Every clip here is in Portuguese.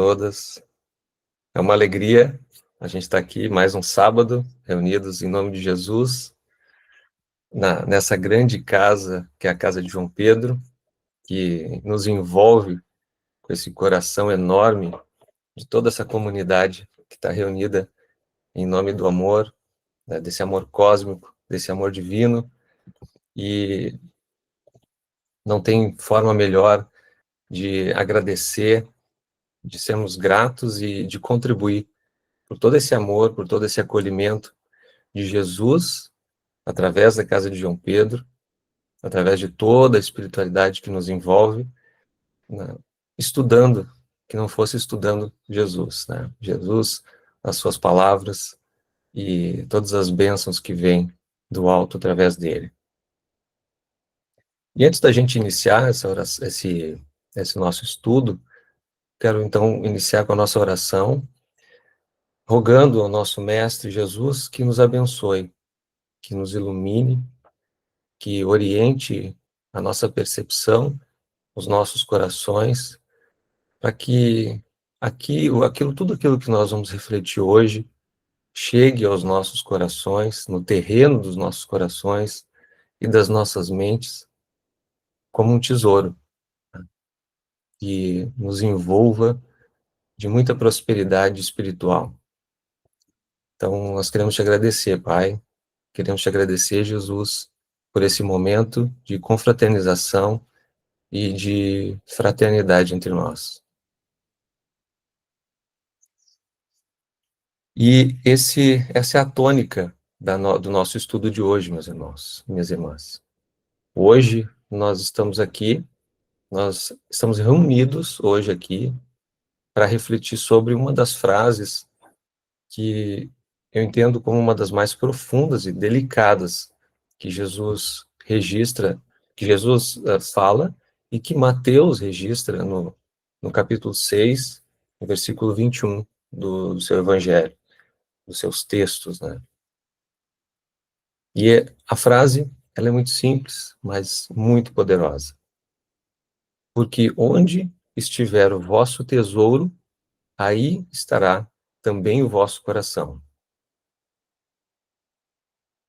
Todas. É uma alegria a gente estar aqui mais um sábado, reunidos em nome de Jesus, nessa grande casa, que é a casa de João Pedro, que nos envolve com esse coração enorme de toda essa comunidade que está reunida em nome do amor, né, desse amor cósmico, desse amor divino, e não tem forma melhor de agradecer, de sermos gratos e de contribuir por todo esse amor, por todo esse acolhimento de Jesus, através da casa de João Pedro, através de toda a espiritualidade que nos envolve, né, estudando, que não fosse estudando Jesus, né? Jesus, as suas palavras e todas as bênçãos que vêm do alto através dele. E antes da gente iniciar esse nosso estudo, quero então iniciar com a nossa oração, rogando ao nosso Mestre Jesus que nos abençoe, que nos ilumine, que oriente a nossa percepção, os nossos corações, para que tudo aquilo que nós vamos refletir hoje chegue aos nossos corações, no terreno dos nossos corações e das nossas mentes, como um tesouro, né, que nos envolva de muita prosperidade espiritual. Então, nós queremos te agradecer, Pai, queremos te agradecer, Jesus, por esse momento de confraternização e de fraternidade entre nós. E essa é a tônica do nosso estudo de hoje, meus irmãos, minhas irmãs. Hoje nós estamos reunidos hoje aqui para refletir sobre uma das frases que eu entendo como uma das mais profundas e delicadas que Jesus registra, que Jesus fala, e que Mateus registra no capítulo 6, no versículo 21 do seu evangelho, dos seus textos, né? E a frase, ela é muito simples, mas muito poderosa. Porque onde estiver o vosso tesouro, aí estará também o vosso coração.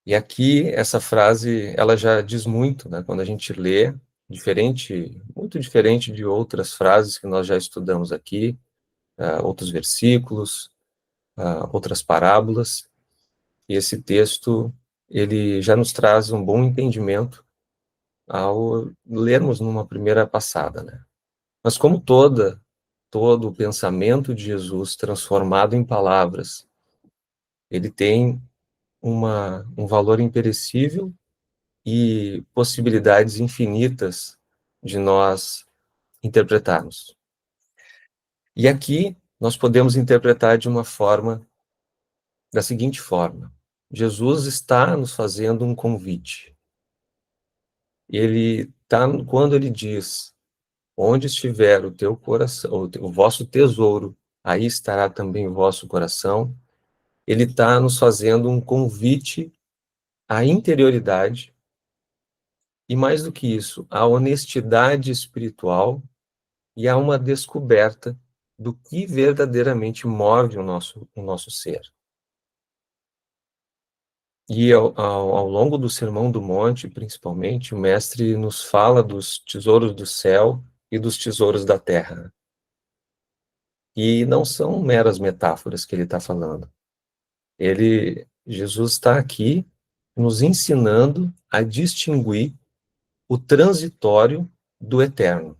E aqui, essa frase, ela já diz muito, né? Quando a gente lê, muito diferente de outras frases que nós já estudamos aqui, outros versículos, outras parábolas. E esse texto, ele já nos traz um bom entendimento ao lermos numa primeira passada, né? Mas como todo o pensamento de Jesus transformado em palavras, ele tem um valor imperecível e possibilidades infinitas de nós interpretarmos. E aqui nós podemos interpretar da seguinte forma: Jesus está nos fazendo um convite. Quando ele diz: onde estiver o teu coração, o vosso tesouro, aí estará também o vosso coração. Ele está nos fazendo um convite à interioridade e, mais do que isso, à honestidade espiritual e a uma descoberta do que verdadeiramente move o nosso ser. E ao longo do Sermão do Monte, principalmente, o Mestre nos fala dos tesouros do céu e dos tesouros da terra. E não são meras metáforas que ele está falando. Jesus está aqui nos ensinando a distinguir o transitório do eterno.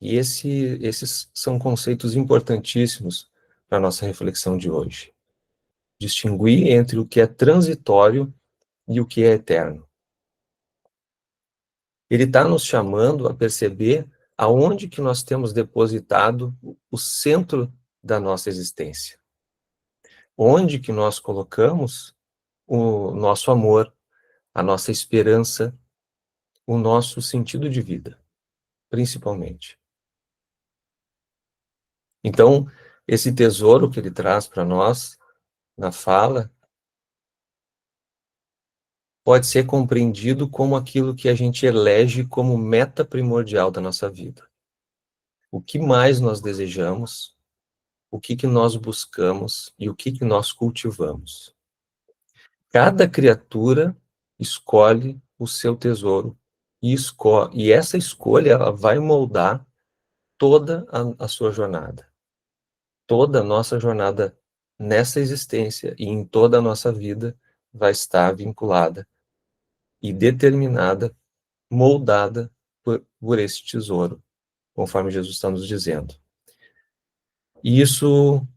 E esses são conceitos importantíssimos para a nossa reflexão de hoje. Distinguir entre o que é transitório e o que é eterno. Ele está nos chamando a perceber aonde que nós temos depositado o centro da nossa existência. Onde que nós colocamos o nosso amor, a nossa esperança, o nosso sentido de vida, principalmente. Então, esse tesouro que ele traz para nós, na fala, pode ser compreendido como aquilo que a gente elege como meta primordial da nossa vida. O que mais nós desejamos, o que que nós buscamos e o que que nós cultivamos. Cada criatura escolhe o seu tesouro e essa escolha ela vai moldar toda a sua jornada. Toda a nossa jornada nessa existência e em toda a nossa vida vai estar vinculada e determinada, moldada por esse tesouro, conforme Jesus está nos dizendo. E isso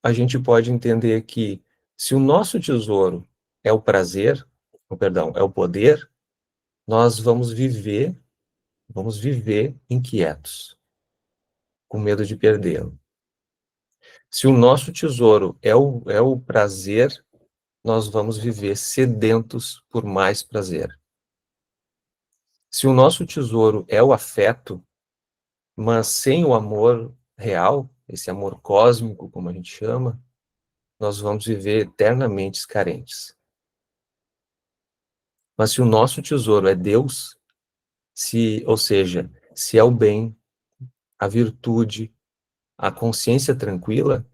a gente pode entender que se o nosso tesouro é o prazer, perdão, é o poder, nós vamos viver inquietos, com medo de perdê-lo. Se o nosso tesouro é o prazer, nós vamos viver sedentos por mais prazer. Se o nosso tesouro é o afeto, mas sem o amor real, esse amor cósmico, como a gente chama, nós vamos viver eternamente carentes. Mas se o nosso tesouro é Deus, ou seja, se é o bem, a virtude, a consciência tranquila,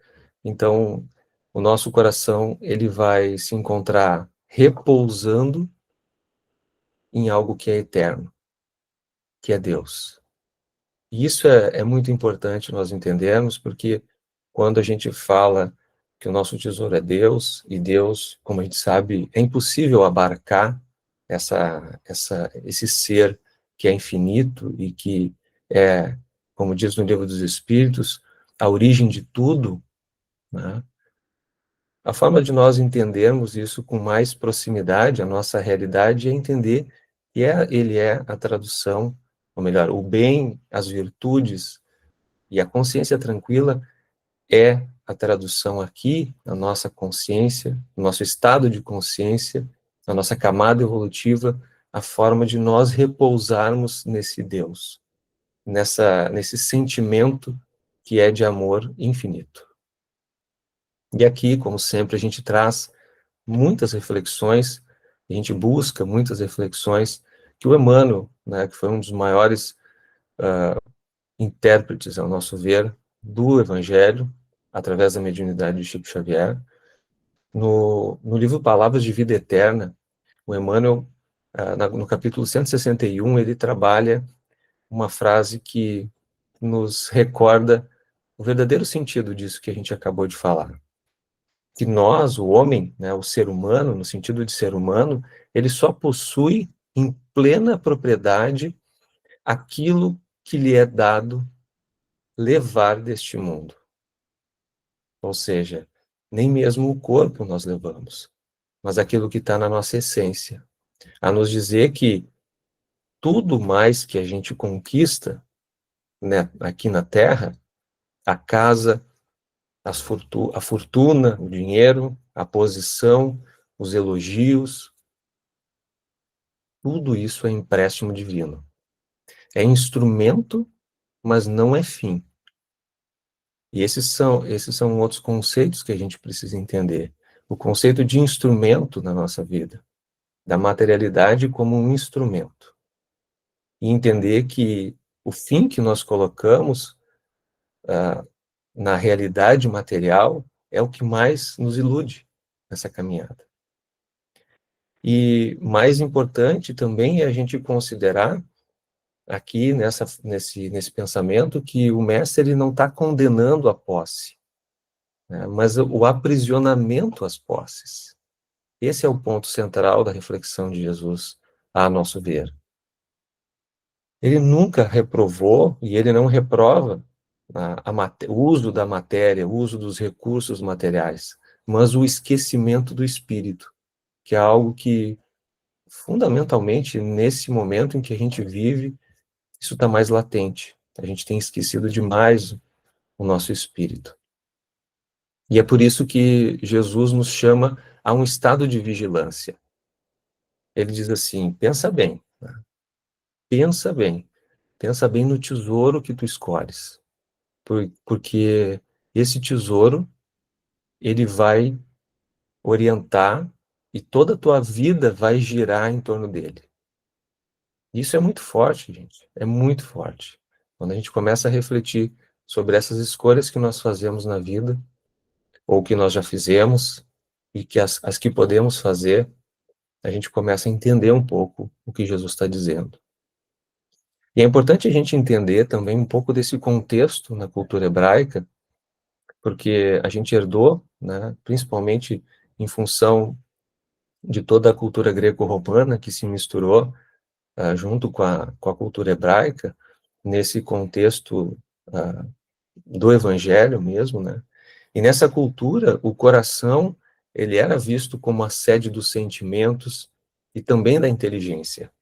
então o nosso coração ele vai se encontrar repousando em algo que é eterno, que é Deus. E isso é muito importante nós entendermos, porque quando a gente fala que o nosso tesouro é Deus, e Deus, como a gente sabe, é impossível abarcar esse ser que é infinito e que é, como diz no Livro dos Espíritos, a origem de tudo, né? A forma de nós entendermos isso com mais proximidade, a nossa realidade, é entender que ele é a tradução, ou melhor, o bem, as virtudes e a consciência tranquila é a tradução aqui, na nossa consciência, no nosso estado de consciência, na nossa camada evolutiva, a forma de nós repousarmos nesse Deus, nesse sentimento que é de amor infinito. E aqui, como sempre, a gente traz muitas reflexões, a gente busca muitas reflexões que o Emmanuel, né, que foi um dos maiores intérpretes, ao nosso ver, do Evangelho, através da mediunidade de Chico Xavier. No livro Palavras de Vida Eterna, o Emmanuel, no capítulo 161, ele trabalha uma frase que nos recorda o verdadeiro sentido disso que a gente acabou de falar. Que nós, o homem, né, o ser humano, no sentido de ser humano, ele só possui em plena propriedade aquilo que lhe é dado levar deste mundo. Ou seja, nem mesmo o corpo nós levamos, mas aquilo que está na nossa essência. A nos dizer que tudo mais que a gente conquista, né, aqui na Terra, a casa, a fortuna, o dinheiro, a posição, os elogios, tudo isso é empréstimo divino. É instrumento, mas não é fim. E esses são outros conceitos que a gente precisa entender. O conceito de instrumento na nossa vida, da materialidade como um instrumento. E entender que o fim que nós colocamos na realidade material é o que mais nos ilude nessa caminhada. E mais importante também é a gente considerar aqui nesse pensamento que o mestre ele não está condenando a posse, né, mas o aprisionamento às posses. Esse é o ponto central da reflexão de Jesus, a nosso ver. Ele nunca reprovou, e ele não reprova o uso da matéria, o uso dos recursos materiais, mas o esquecimento do espírito, que é algo que, fundamentalmente, nesse momento em que a gente vive, isso está mais latente. A gente tem esquecido demais o nosso espírito. E é por isso que Jesus nos chama a um estado de vigilância. Ele diz assim, pensa bem, né? Pensa bem no tesouro que tu escolhes, porque esse tesouro, ele vai orientar e toda a tua vida vai girar em torno dele. Isso é muito forte, gente, é muito forte. Quando a gente começa a refletir sobre essas escolhas que nós fazemos na vida, ou que nós já fizemos, e que as que podemos fazer, a gente começa a entender um pouco o que Jesus está dizendo. E é importante a gente entender também um pouco desse contexto na cultura hebraica, porque a gente herdou, né, principalmente em função de toda a cultura greco-romana que se misturou junto com a cultura hebraica, nesse contexto do evangelho mesmo, né? E nessa cultura, o coração, ele era visto como a sede dos sentimentos e também da inteligência,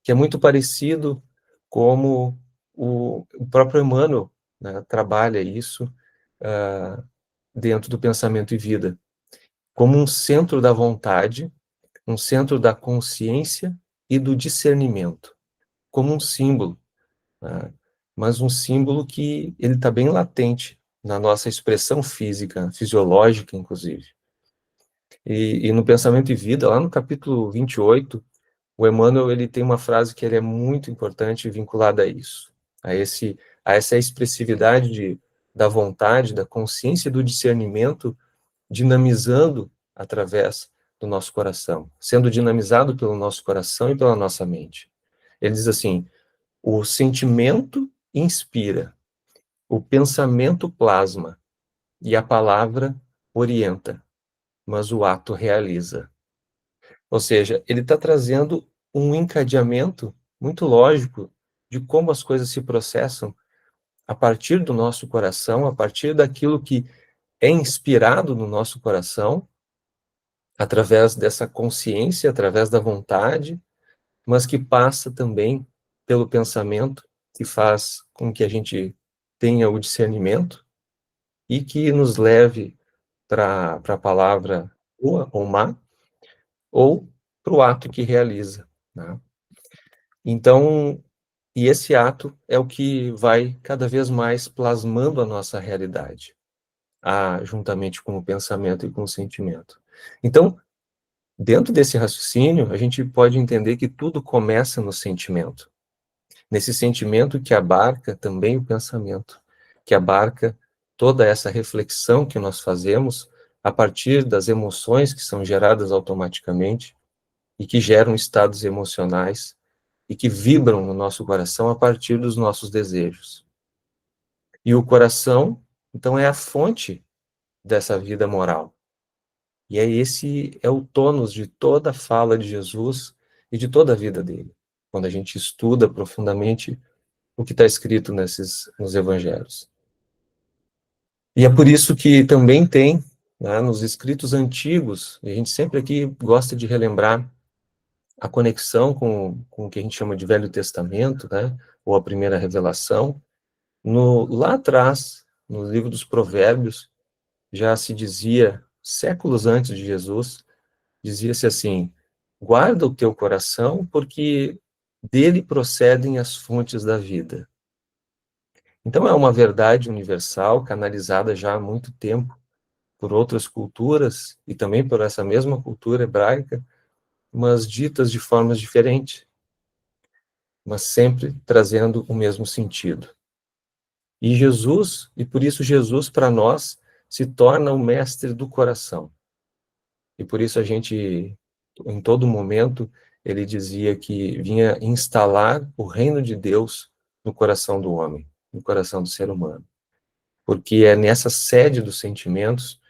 que é muito parecido como o próprio Emmanuel, né, trabalha isso dentro do Pensamento e Vida, como um centro da vontade, um centro da consciência e do discernimento, como um símbolo, né, mas um símbolo que ele está bem latente na nossa expressão física, fisiológica, inclusive. E no Pensamento e Vida, lá no capítulo 28, o Emmanuel ele tem uma frase que ele é muito importante vinculada a isso, a essa expressividade da vontade, da consciência e do discernimento dinamizando através do nosso coração, sendo dinamizado pelo nosso coração e pela nossa mente. Ele diz assim: o sentimento inspira, o pensamento plasma e a palavra orienta, mas o ato realiza. Ou seja, ele está trazendo um encadeamento muito lógico de como as coisas se processam a partir do nosso coração, a partir daquilo que é inspirado no nosso coração, através dessa consciência, através da vontade, mas que passa também pelo pensamento, que faz com que a gente tenha o discernimento e que nos leve para a palavra boa ou má, ou para o ato que realiza, né? Então, e esse ato é o que vai cada vez mais plasmando a nossa realidade, juntamente com o pensamento e com o sentimento. Então, dentro desse raciocínio, a gente pode entender que tudo começa no sentimento. Nesse sentimento que abarca também o pensamento, que abarca toda essa reflexão que nós fazemos a partir das emoções que são geradas automaticamente e que geram estados emocionais e que vibram no nosso coração a partir dos nossos desejos. E o coração, então, é a fonte dessa vida moral. E é o tônus de toda a fala de Jesus e de toda a vida dele, quando a gente estuda profundamente o que está escrito nos evangelhos. E é por isso que também tem, né, nos escritos antigos, e a gente sempre aqui gosta de relembrar a conexão com o que a gente chama de Velho Testamento, né, ou a primeira revelação. Lá atrás, no livro dos Provérbios, já se dizia, séculos antes de Jesus, dizia-se assim: guarda o teu coração, porque dele procedem as fontes da vida. Então é uma verdade universal, canalizada já há muito tempo por outras culturas e também por essa mesma cultura hebraica, mas ditas de formas diferentes, mas sempre trazendo o mesmo sentido. E por isso Jesus para nós se torna o mestre do coração. E por isso a gente, em todo momento, ele dizia que vinha instalar o reino de Deus no coração do homem, no coração do ser humano. Porque é nessa sede dos sentimentos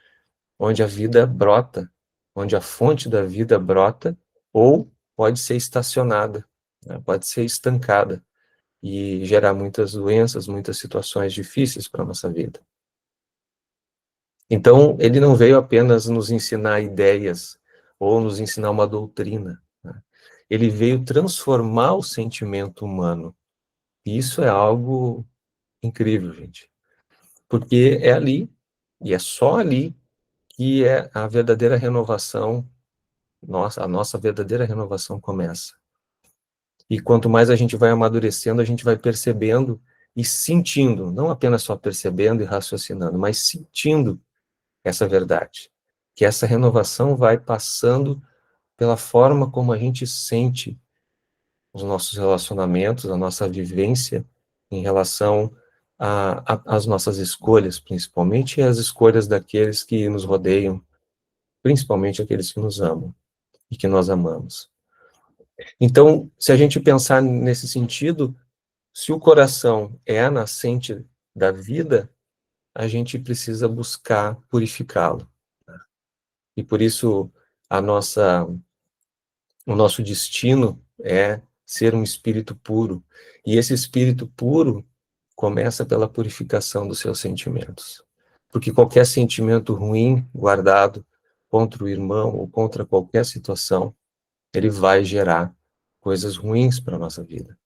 onde a vida brota, onde a fonte da vida brota, ou pode ser estacionada, né? Pode ser estancada e gerar muitas doenças, muitas situações difíceis para a nossa vida. Então, ele não veio apenas nos ensinar ideias ou nos ensinar uma doutrina, né? Ele veio transformar o sentimento humano. E isso é algo incrível, gente. Porque é ali, e é só ali, que é a verdadeira renovação, a nossa verdadeira renovação começa. E quanto mais a gente vai amadurecendo, a gente vai percebendo e sentindo, não apenas só percebendo e raciocinando, mas sentindo essa verdade. Que essa renovação vai passando pela forma como a gente sente os nossos relacionamentos, a nossa vivência em relação as nossas escolhas, principalmente, e as escolhas daqueles que nos rodeiam, principalmente aqueles que nos amam e que nós amamos. Então, se a gente pensar nesse sentido, se o coração é a nascente da vida, a gente precisa buscar purificá-lo. E por isso o nosso destino é ser um espírito puro. E esse espírito puro começa pela purificação dos seus sentimentos. Porque qualquer sentimento ruim guardado contra o irmão ou contra qualquer situação, ele vai gerar coisas ruins para a nossa vida.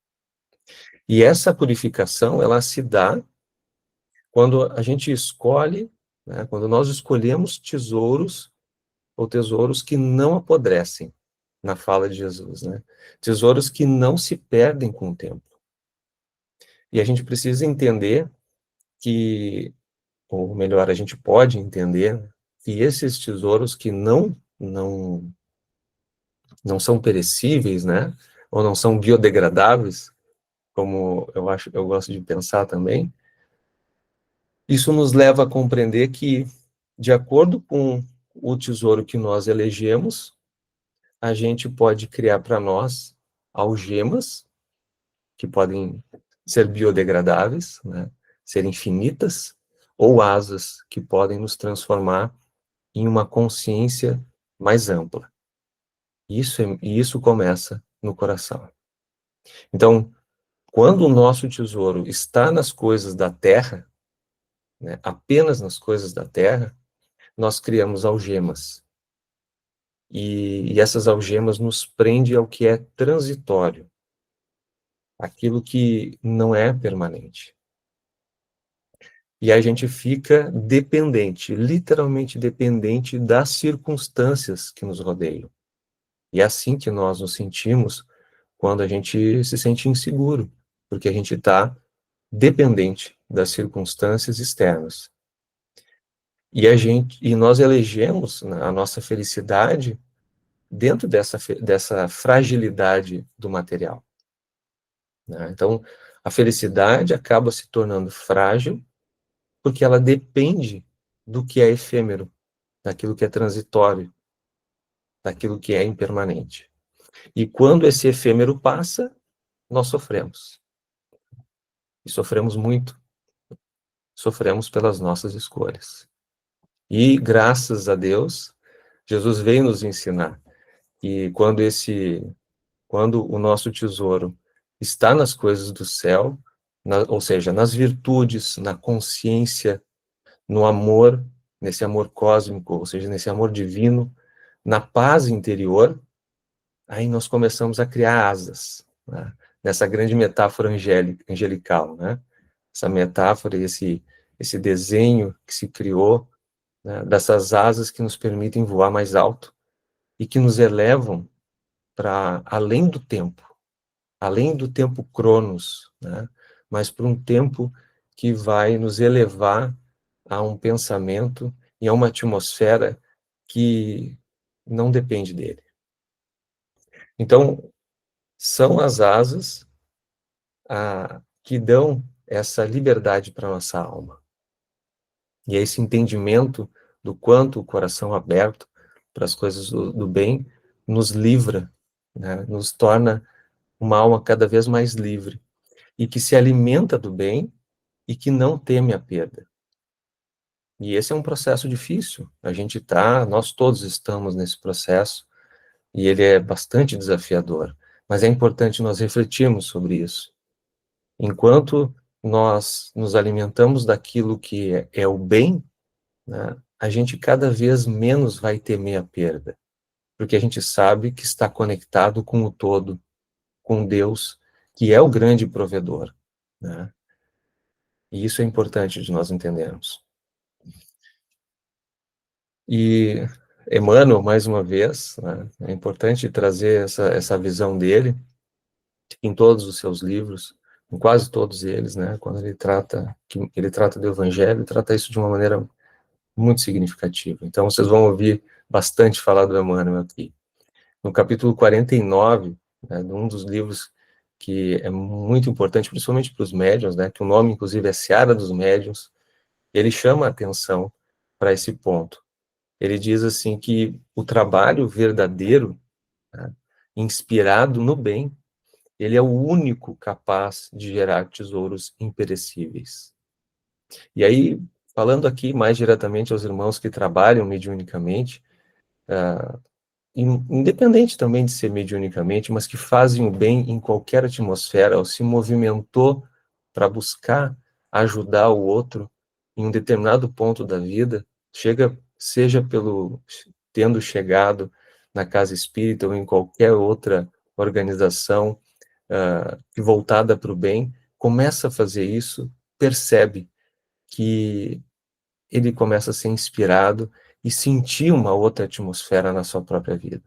E essa purificação, ela se dá quando a gente escolhe, né, quando nós escolhemos tesouros ou tesouros que não apodrecem, na fala de Jesus, né? Tesouros que não se perdem com o tempo. E a gente precisa entender que, ou melhor, a gente pode entender que esses tesouros que não são perecíveis, né? Ou não são biodegradáveis, como eu gosto de pensar também, isso nos leva a compreender que, de acordo com o tesouro que nós elegemos, a gente pode criar para nós algemas que podem ser biodegradáveis, né, ser infinitas, ou asas que podem nos transformar em uma consciência mais ampla. Isso começa no coração. Então, quando o nosso tesouro está nas coisas da terra, né, apenas nas coisas da terra, nós criamos algemas. E essas algemas nos prendem ao que é transitório, aquilo que não é permanente. E a gente fica dependente, literalmente dependente das circunstâncias que nos rodeiam. E é assim que nós nos sentimos quando a gente se sente inseguro, porque a gente está dependente das circunstâncias externas. E nós elegemos, né, a nossa felicidade dentro dessa fragilidade do material, né? Então, a felicidade acaba se tornando frágil porque ela depende do que é efêmero, daquilo que é transitório, daquilo que é impermanente. E quando esse efêmero passa, nós sofremos. E sofremos muito. Sofremos pelas nossas escolhas. E, graças a Deus, Jesus veio nos ensinar que quando o nosso tesouro está nas coisas do céu, ou seja, nas virtudes, na consciência, no amor, nesse amor cósmico, ou seja, nesse amor divino, na paz interior, aí nós começamos a criar asas, né? Nessa grande metáfora angelical, né? Essa metáfora, esse desenho que se criou, né, dessas asas que nos permitem voar mais alto e que nos elevam para além do tempo Cronos, né? Mas para um tempo que vai nos elevar a um pensamento e a uma atmosfera que não depende dele. Então, são as asas que dão essa liberdade para a nossa alma. E é esse entendimento do quanto o coração aberto para as coisas do bem nos livra, né? Nos torna uma alma cada vez mais livre e que se alimenta do bem e que não teme a perda. E esse é um processo difícil. Nós todos estamos nesse processo e ele é bastante desafiador, mas é importante nós refletirmos sobre isso. Enquanto nós nos alimentamos daquilo que é o bem, né, a gente cada vez menos vai temer a perda, porque a gente sabe que está conectado com o todo, com Deus, que é o grande provedor, né? E isso é importante de nós entendermos. E Emmanuel, mais uma vez, né, é importante trazer essa visão dele em todos os seus livros, em quase todos eles, né, quando ele trata do Evangelho, ele trata isso de uma maneira muito significativa. Então, vocês vão ouvir bastante falar do Emmanuel aqui. No capítulo 49, né, de um dos livros que é muito importante, principalmente para os médiuns, né, que o nome, inclusive, é Seara dos Médiuns, ele chama a atenção para esse ponto. Ele diz assim que o trabalho verdadeiro, né, inspirado no bem, ele é o único capaz de gerar tesouros imperecíveis. E aí, falando aqui mais diretamente aos irmãos que trabalham mediunicamente, independente também de ser mediunicamente, mas que fazem o bem em qualquer atmosfera, ou se movimentou para buscar ajudar o outro em um determinado ponto da vida, seja pelo tendo chegado na casa espírita ou em qualquer outra organização voltada para o bem, começa a fazer isso, percebe que ele começa a ser inspirado e sentir uma outra atmosfera na sua própria vida.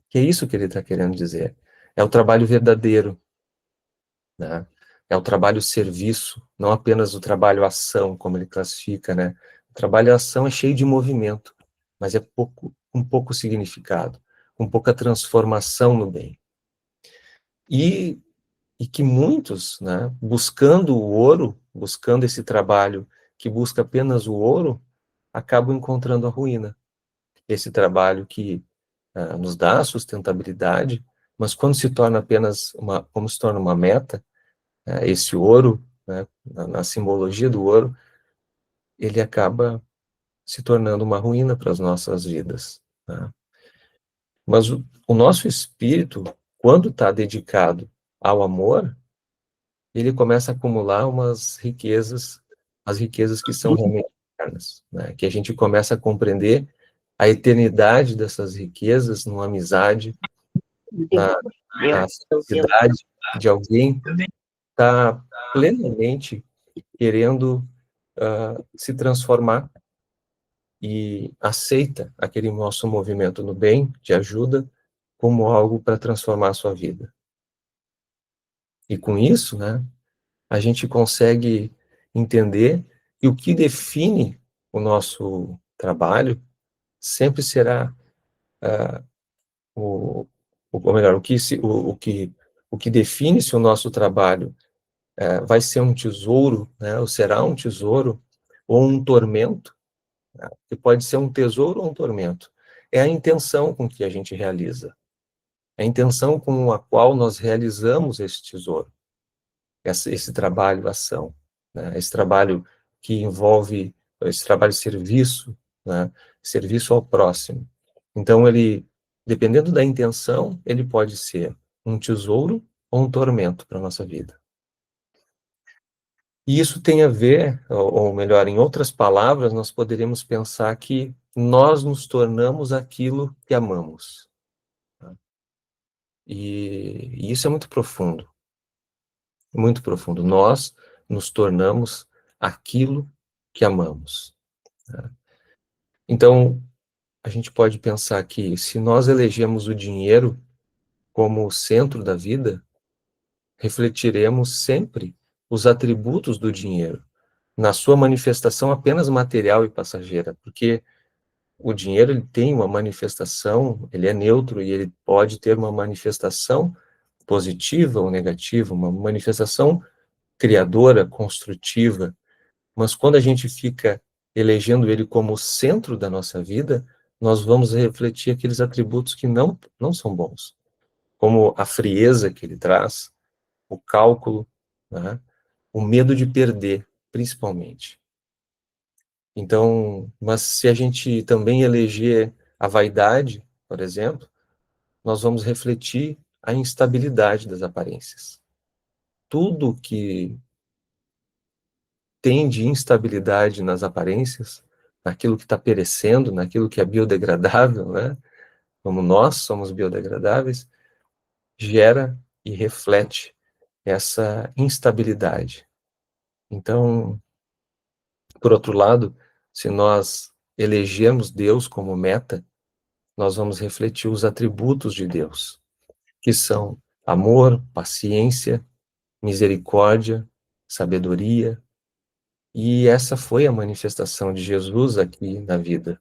Que é isso que ele está querendo dizer. É o trabalho verdadeiro, né? É o trabalho serviço, não apenas o trabalho ação, como ele classifica, né? O trabalho ação é cheio de movimento, mas é com pouco significado, com pouca transformação no bem. E que muitos, né, buscando o ouro, buscando esse trabalho que busca apenas o ouro, acabam encontrando a ruína. Esse trabalho que nos dá a sustentabilidade, mas quando se torna apenas como se torna uma meta, esse ouro, né, na simbologia do ouro, ele acaba se tornando uma ruína para as nossas vidas, né? Mas o nosso espírito, quando está dedicado ao amor, ele começa a acumular as riquezas que são realmente eternas, né? Que a gente começa a compreender a eternidade dessas riquezas numa amizade, na felicidade de alguém está plenamente querendo se transformar e aceita aquele nosso movimento no bem, de ajuda, como algo para transformar a sua vida. E com isso, né, a gente consegue entender que o que define o nosso trabalho sempre será ou melhor, o que define se o nosso trabalho vai ser um tesouro, né, ou será um tesouro, ou um tormento, né, que pode ser um tesouro ou um tormento. É a intenção com que a gente realiza, é a intenção com a qual nós realizamos esse tesouro, esse trabalho, ação, né, esse trabalho que envolve, esse trabalho de serviço, né, serviço ao próximo. Então, dependendo da intenção, ele pode ser um tesouro ou um tormento para a nossa vida. E isso tem a ver, ou melhor, em outras palavras, nós poderíamos pensar que nós nos tornamos aquilo que amamos. E isso é muito profundo, muito profundo. Nós nos tornamos aquilo que amamos. Então, a gente pode pensar que se nós elegemos o dinheiro como o centro da vida, refletiremos sempre os atributos do dinheiro, na sua manifestação apenas material e passageira, porque o dinheiro ele tem uma manifestação, ele é neutro e ele pode ter uma manifestação positiva ou negativa, uma manifestação criadora, construtiva, mas quando a gente fica elegendo ele como o centro da nossa vida, nós vamos refletir aqueles atributos que não são bons, como a frieza que ele traz, o cálculo, né? O medo de perder, principalmente. Então, mas se a gente também eleger a vaidade, por exemplo, nós vamos refletir a instabilidade das aparências. Tudo que tem de instabilidade nas aparências, naquilo que está perecendo, naquilo que é biodegradável, né? Como nós somos biodegradáveis, gera e reflete essa instabilidade. Então, por outro lado, se nós elegermos Deus como meta, nós vamos refletir os atributos de Deus, que são amor, paciência, misericórdia, sabedoria, e essa foi a manifestação de Jesus aqui na vida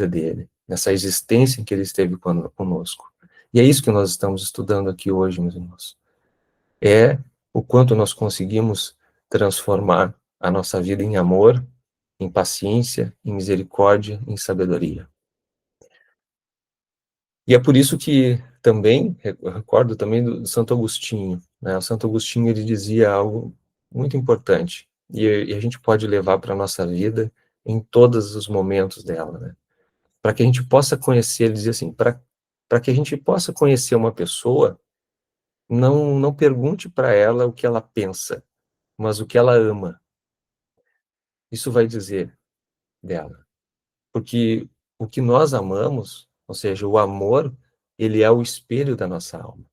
dele, nessa existência em que ele esteve conosco. E é isso que nós estamos estudando aqui hoje, meus irmãos. é o quanto nós conseguimos transformar a nossa vida em amor, em paciência, em misericórdia, em sabedoria. E é por isso que também, eu recordo também do Santo Agostinho, né? O Santo Agostinho, ele dizia algo muito importante, e a gente pode levar para a nossa vida em todos os momentos dela, né? Para que a gente possa conhecer, ele dizia assim, para que a gente possa conhecer uma pessoa, não pergunte para ela o que ela pensa, mas o que ela ama. Isso vai dizer dela. Porque o que nós amamos, ou seja, o amor, ele é o espelho da nossa alma.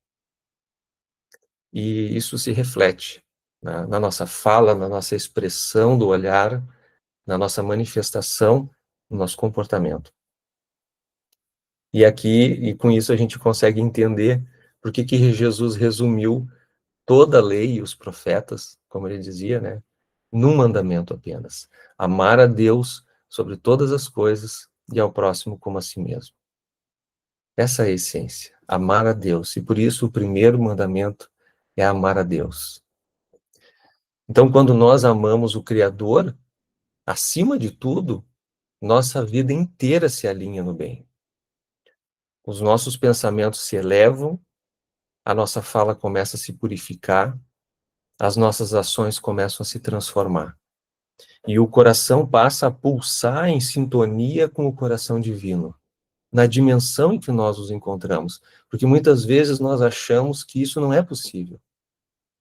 E isso se reflete na nossa fala, na nossa expressão do olhar, na nossa manifestação, no nosso comportamento. E aqui, e com isso a gente consegue entender por que Jesus resumiu toda a lei e os profetas, como ele dizia, né, num mandamento apenas: amar a Deus sobre todas as coisas e ao próximo como a si mesmo. Essa é a essência, amar a Deus. E por isso o primeiro mandamento é amar a Deus. Então, quando nós amamos o Criador, acima de tudo, nossa vida inteira se alinha no bem. Os nossos pensamentos se elevam, a nossa fala começa a se purificar, as nossas ações começam a se transformar. E o coração passa a pulsar em sintonia com o coração divino, na dimensão em que nós nos encontramos. Porque muitas vezes nós achamos que isso não é possível,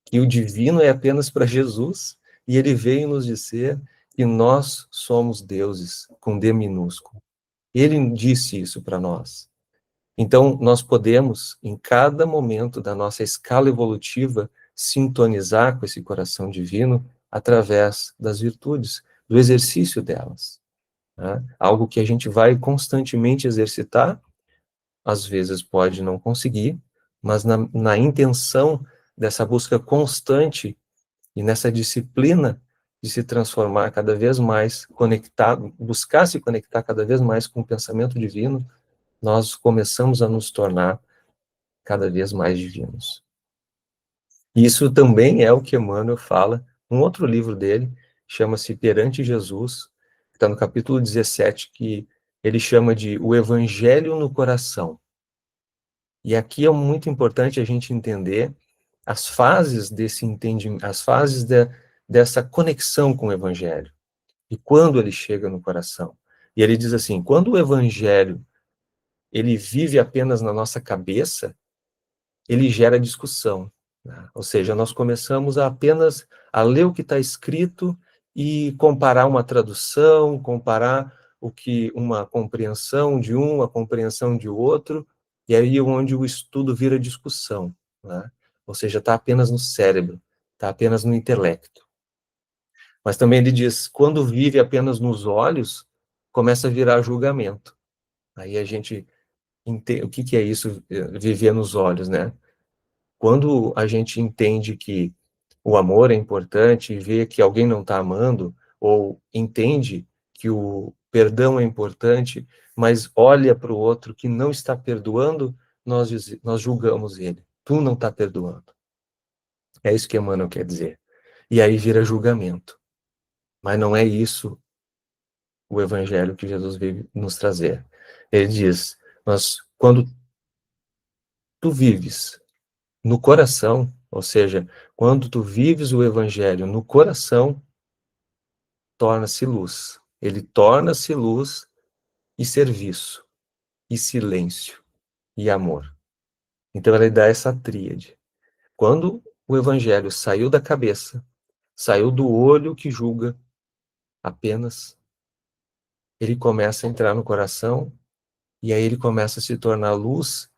que o divino é apenas para Jesus, e ele veio nos dizer que nós somos deuses, com D minúsculo. Ele disse isso para nós. Então, nós podemos, em cada momento da nossa escala evolutiva, sintonizar com esse coração divino através das virtudes, do exercício delas. Né? Algo que a gente vai constantemente exercitar, às vezes pode não conseguir, mas na intenção dessa busca constante e nessa disciplina de se transformar cada vez mais conectado, buscar se conectar cada vez mais com o pensamento divino, nós começamos a nos tornar cada vez mais divinos. Isso também é o que Emmanuel fala, um outro livro dele, chama-se Perante Jesus, que está no capítulo 17, que ele chama de O Evangelho no Coração. E aqui é muito importante a gente entender as fases desse entendimento, as fases dessa conexão com o Evangelho, e quando ele chega no coração. E ele diz assim, quando o Evangelho ele vive apenas na nossa cabeça, ele gera discussão, né? Ou seja, nós começamos a apenas a ler o que está escrito e comparar uma tradução, comparar o que uma compreensão de um, a compreensão de outro, e aí onde o estudo vira discussão, né? Ou seja, está apenas no cérebro, está apenas no intelecto. Mas também ele diz, quando vive apenas nos olhos, começa a virar julgamento. Aí a gente entende o que é isso, viver nos olhos, né? Quando a gente entende que o amor é importante e vê que alguém não está amando, ou entende que o perdão é importante, mas olha para o outro que não está perdoando, nós julgamos ele. Tu não está perdoando. É isso que Emmanuel quer dizer. E aí vira julgamento. Mas não é isso o evangelho que Jesus veio nos trazer. Ele diz, mas quando tu vives no coração, ou seja, quando tu vives o evangelho no coração, torna-se luz. Ele torna-se luz e serviço, e silêncio, e amor. Então ele dá essa tríade. Quando o evangelho saiu da cabeça, saiu do olho que julga apenas, ele começa a entrar no coração, e aí ele começa a se tornar luz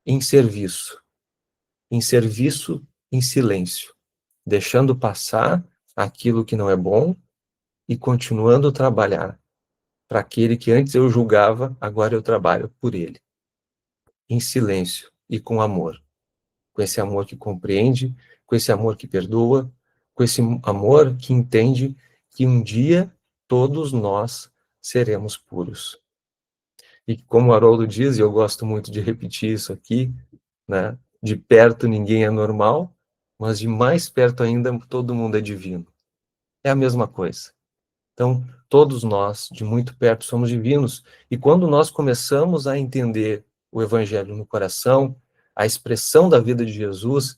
em serviço em silêncio, deixando passar aquilo que não é bom e continuando a trabalhar para aquele que antes eu julgava, agora eu trabalho por ele, em silêncio e com amor. Com esse amor que compreende, com esse amor que perdoa, com esse amor que entende que um dia todos nós seremos puros. E como o Haroldo diz, e eu gosto muito de repetir isso aqui, né? De perto ninguém é normal, mas de mais perto ainda, todo mundo é divino. É a mesma coisa. Então, todos nós, de muito perto, somos divinos. E quando nós começamos a entender o Evangelho no coração, a expressão da vida de Jesus,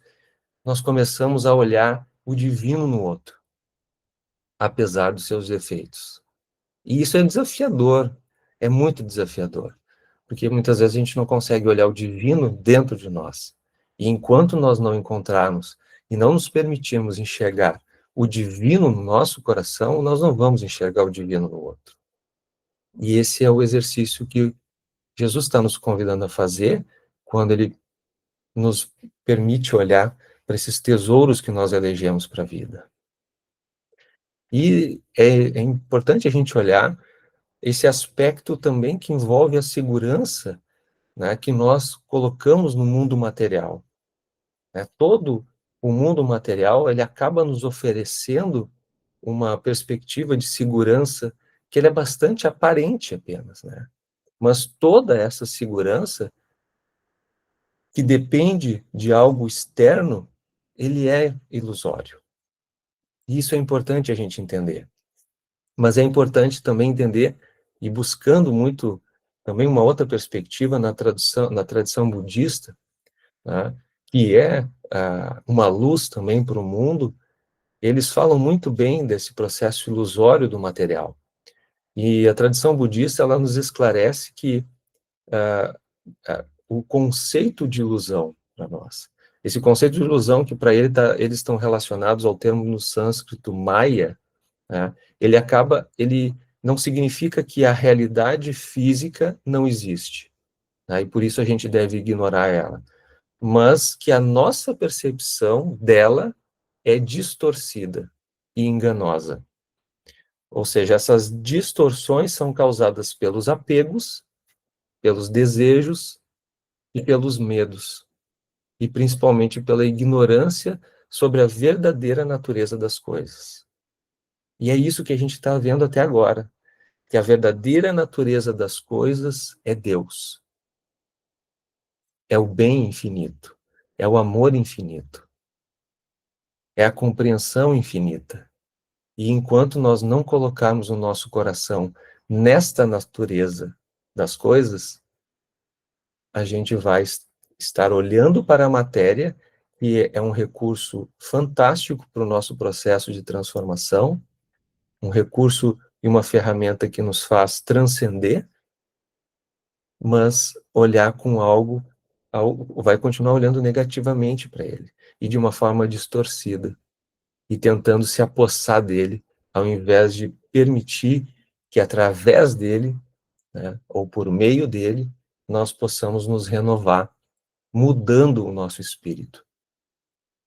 nós começamos a olhar o divino no outro, apesar dos seus defeitos. E isso é desafiador, é muito desafiador, porque muitas vezes a gente não consegue olhar o divino dentro de nós. E enquanto nós não encontrarmos e não nos permitirmos enxergar o divino no nosso coração, nós não vamos enxergar o divino no outro. E esse é o exercício que Jesus está nos convidando a fazer quando ele nos permite olhar para esses tesouros que nós elegemos para a vida. E é importante a gente olhar esse aspecto também que envolve a segurança, né, que nós colocamos no mundo material. Né? Todo o mundo material, ele acaba nos oferecendo uma perspectiva de segurança que ele é bastante aparente apenas, né? Mas toda essa segurança que depende de algo externo, ele é ilusório. E isso é importante a gente entender. Mas é importante também entender, e buscando muito também uma outra perspectiva na tradição budista, né, que é uma luz também para o mundo, eles falam muito bem desse processo ilusório do material. E a tradição budista, ela nos esclarece que o conceito de ilusão para nós, esse conceito de ilusão que para eles estão relacionados ao termo no sânscrito Maya, né, ele não significa que a realidade física não existe, né, e por isso a gente deve ignorar ela, mas que a nossa percepção dela é distorcida e enganosa. Ou seja, essas distorções são causadas pelos apegos, pelos desejos e pelos medos, e principalmente pela ignorância sobre a verdadeira natureza das coisas. E é isso que a gente está vendo até agora, que a verdadeira natureza das coisas é Deus. É o bem infinito, é o amor infinito, é a compreensão infinita. E enquanto nós não colocarmos o nosso coração nesta natureza das coisas, a gente vai estar olhando para a matéria, que é um recurso fantástico para o nosso processo de transformação, um recurso e uma ferramenta que nos faz transcender, mas olhar com algo, vai continuar olhando negativamente para ele, e de uma forma distorcida, e tentando se apossar dele, ao invés de permitir que através dele, né, ou por meio dele, nós possamos nos renovar, mudando o nosso espírito.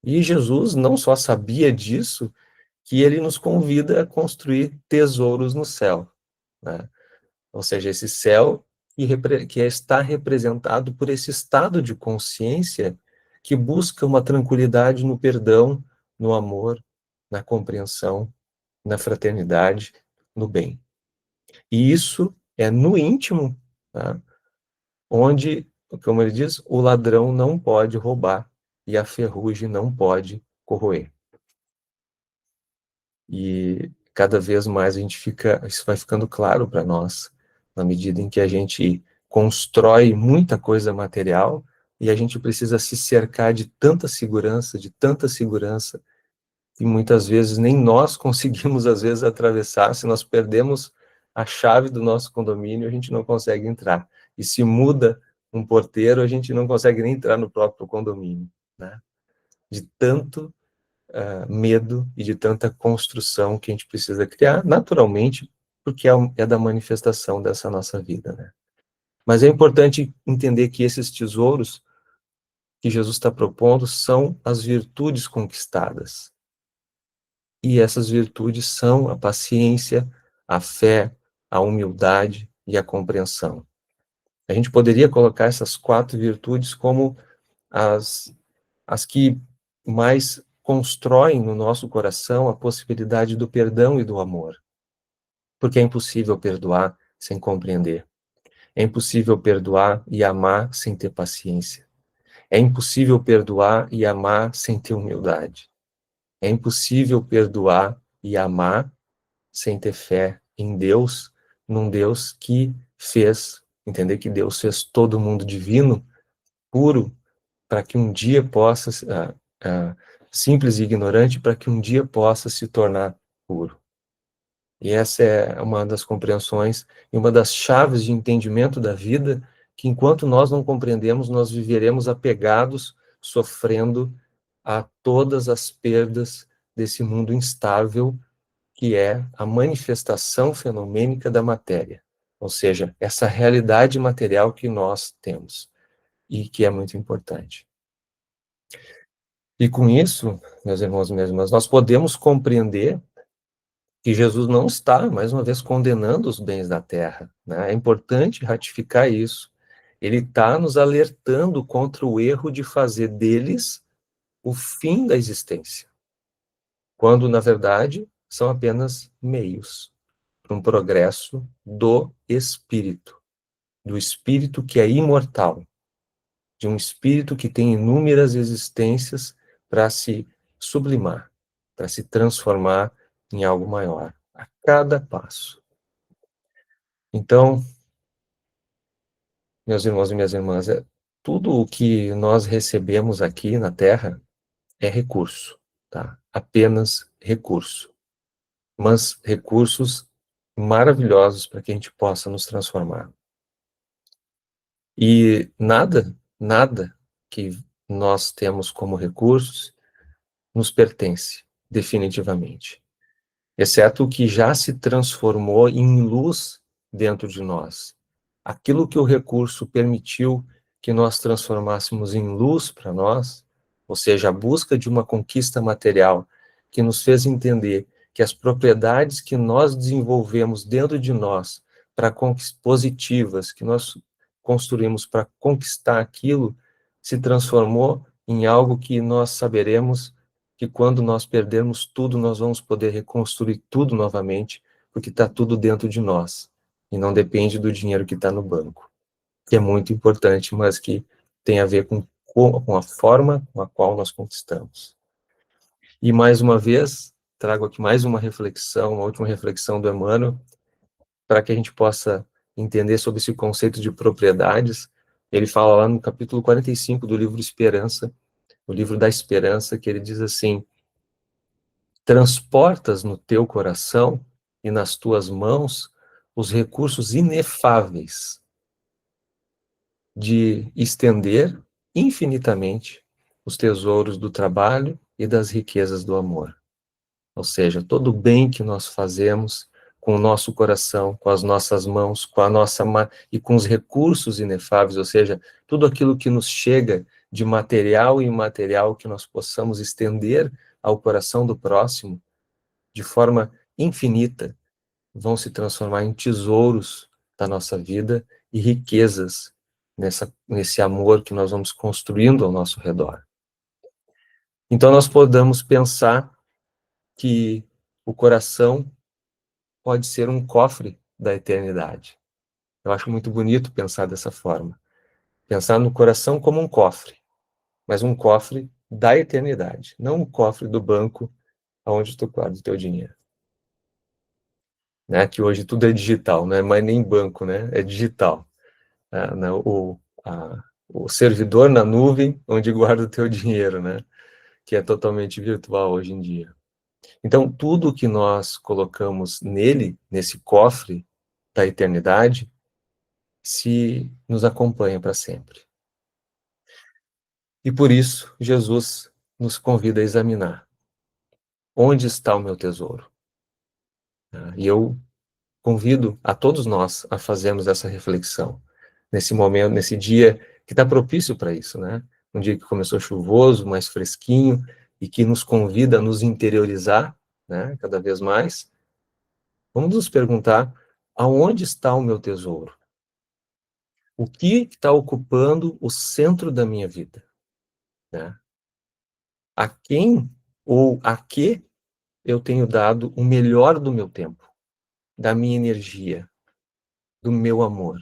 E Jesus não só sabia disso, que ele nos convida a construir tesouros no céu, né? Ou seja, esse céu que está representado por esse estado de consciência que busca uma tranquilidade no perdão, no amor, na compreensão, na fraternidade, no bem. E isso é no íntimo, tá? Onde, como ele diz, o ladrão não pode roubar e a ferrugem não pode corroer. E cada vez mais isso vai ficando claro para nós, na medida em que a gente constrói muita coisa material e a gente precisa se cercar de tanta segurança, e muitas vezes nem nós conseguimos, às vezes, atravessar. Se nós perdemos a chave do nosso condomínio, a gente não consegue entrar. E se muda um porteiro, a gente não consegue nem entrar no próprio condomínio, né? De tanto medo e de tanta construção que a gente precisa criar, naturalmente, porque é da manifestação dessa nossa vida, né? Mas é importante entender que esses tesouros que Jesus está propondo são as virtudes conquistadas. E essas virtudes são a paciência, a fé, a humildade e a compreensão. A gente poderia colocar essas 4 virtudes como as que mais constroem no nosso coração a possibilidade do perdão e do amor. Porque é impossível perdoar sem compreender. É impossível perdoar e amar sem ter paciência. É impossível perdoar e amar sem ter humildade. É impossível perdoar e amar sem ter fé em Deus, num Deus que fez, entender que Deus fez todo mundo divino, puro, para que um dia possa, simples e ignorante, para que um dia possa se tornar puro. E essa é uma das compreensões e uma das chaves de entendimento da vida, que enquanto nós não compreendemos, nós viveremos apegados, sofrendo a todas as perdas desse mundo instável, que é a manifestação fenomênica da matéria, ou seja, essa realidade material que nós temos, e que é muito importante. E com isso, meus irmãos e minhas irmãs, nós podemos compreender que Jesus não está, mais uma vez, condenando os bens da terra, né? É importante ratificar isso. Ele está nos alertando contra o erro de fazer deles o fim da existência, quando, na verdade, são apenas meios para um progresso do espírito que é imortal, de um espírito que tem inúmeras existências para se sublimar, para se transformar em algo maior, a cada passo. Então, meus irmãos e minhas irmãs, tudo o que nós recebemos aqui na Terra é recurso, tá? Apenas recurso. Mas recursos maravilhosos para que a gente possa nos transformar. E nada que nós temos como recursos nos pertence, definitivamente. Exceto o que já se transformou em luz dentro de nós. Aquilo que o recurso permitiu que nós transformássemos em luz para nós, ou seja, a busca de uma conquista material que nos fez entender que as propriedades que nós desenvolvemos dentro de nós para positivas, que nós construímos para conquistar aquilo, se transformou em algo que nós saberemos que quando nós perdermos tudo, nós vamos poder reconstruir tudo novamente, porque está tudo dentro de nós, e não depende do dinheiro que está no banco, que é muito importante, mas que tem a ver com a forma com a qual nós conquistamos. E mais uma vez, trago aqui mais uma reflexão, uma última reflexão do Emmanuel, para que a gente possa entender sobre esse conceito de propriedades. Ele fala lá no capítulo 45 do livro Esperança, o livro da Esperança, que ele diz assim: transportas no teu coração e nas tuas mãos os recursos inefáveis de estender infinitamente os tesouros do trabalho e das riquezas do amor. Ou seja, todo o bem que nós fazemos com o nosso coração, com as nossas mãos, com a nossa e com os recursos inefáveis, ou seja, tudo aquilo que nos chega de material e imaterial que nós possamos estender ao coração do próximo, de forma infinita, vão se transformar em tesouros da nossa vida e riquezas nesse amor que nós vamos construindo ao nosso redor. Então, nós podemos pensar que o coração pode ser um cofre da eternidade. Eu acho muito bonito pensar dessa forma. Pensar no coração como um cofre, mas um cofre da eternidade, não um cofre do banco onde tu guarda o teu dinheiro. Né, que hoje tudo é digital, não é mais nem banco, né, é digital. Né, o servidor na nuvem onde guarda o teu dinheiro, né, que é totalmente virtual hoje em dia. Então, tudo que nós colocamos nele, nesse cofre da eternidade, se nos acompanha para sempre. E por isso, Jesus nos convida a examinar: onde está o meu tesouro? E eu convido a todos nós a fazermos essa reflexão nesse momento, nesse dia que está propício para isso, né? Um dia que começou chuvoso, mais fresquinho, e que nos convida a nos interiorizar, né? Cada vez mais. Vamos nos perguntar: aonde está o meu tesouro? O que está ocupando o centro da minha vida? Né? A quem ou a que eu tenho dado o melhor do meu tempo, da minha energia, do meu amor?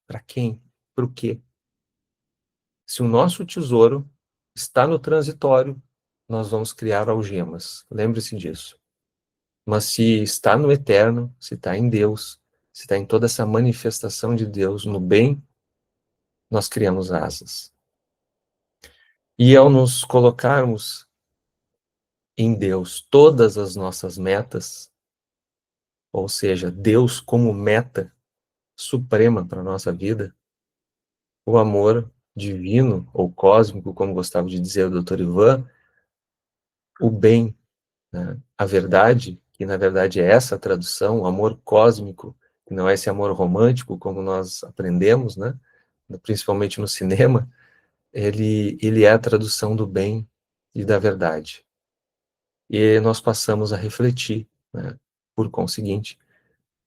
Para quem? Para o quê? Se o nosso tesouro está no transitório, nós vamos criar algemas. Lembre-se disso. Mas se está no eterno, se está em Deus, se está em toda essa manifestação de Deus, no bem, nós criamos asas. E ao nos colocarmos em Deus todas as nossas metas, ou seja, Deus como meta suprema para a nossa vida, o amor divino ou cósmico, como gostava de dizer o Dr. Ivan, o bem, né? A verdade, que na verdade é essa a tradução, o amor cósmico, que não é esse amor romântico como nós aprendemos, né? Principalmente no cinema, ele é a tradução do bem e da verdade. E nós passamos a refletir, né, por conseguinte,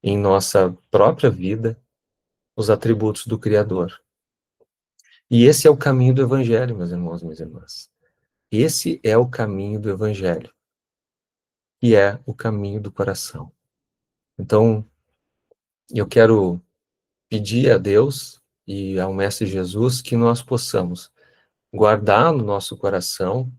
em nossa própria vida, os atributos do Criador. E esse é o caminho do Evangelho, meus irmãos e minhas irmãs. Esse é o caminho do Evangelho, que é o caminho do coração. Então, eu quero pedir a Deus e ao Mestre Jesus que nós possamos guardar no nosso coração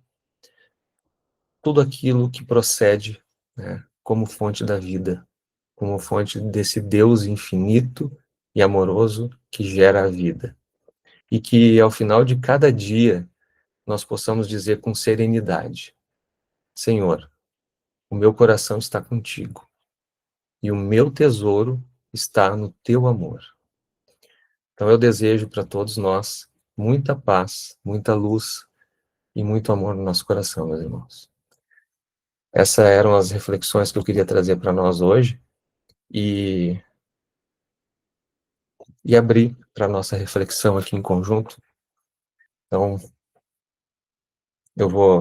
tudo aquilo que procede, né, como fonte da vida, como fonte desse Deus infinito e amoroso que gera a vida. E que ao final de cada dia nós possamos dizer com serenidade: Senhor, o meu coração está contigo e o meu tesouro está no teu amor. Então eu desejo para todos nós muita paz, muita luz e muito amor no nosso coração, meus irmãos. Essas eram as reflexões que eu queria trazer para nós hoje e abrir para a nossa reflexão aqui em conjunto. Então, eu vou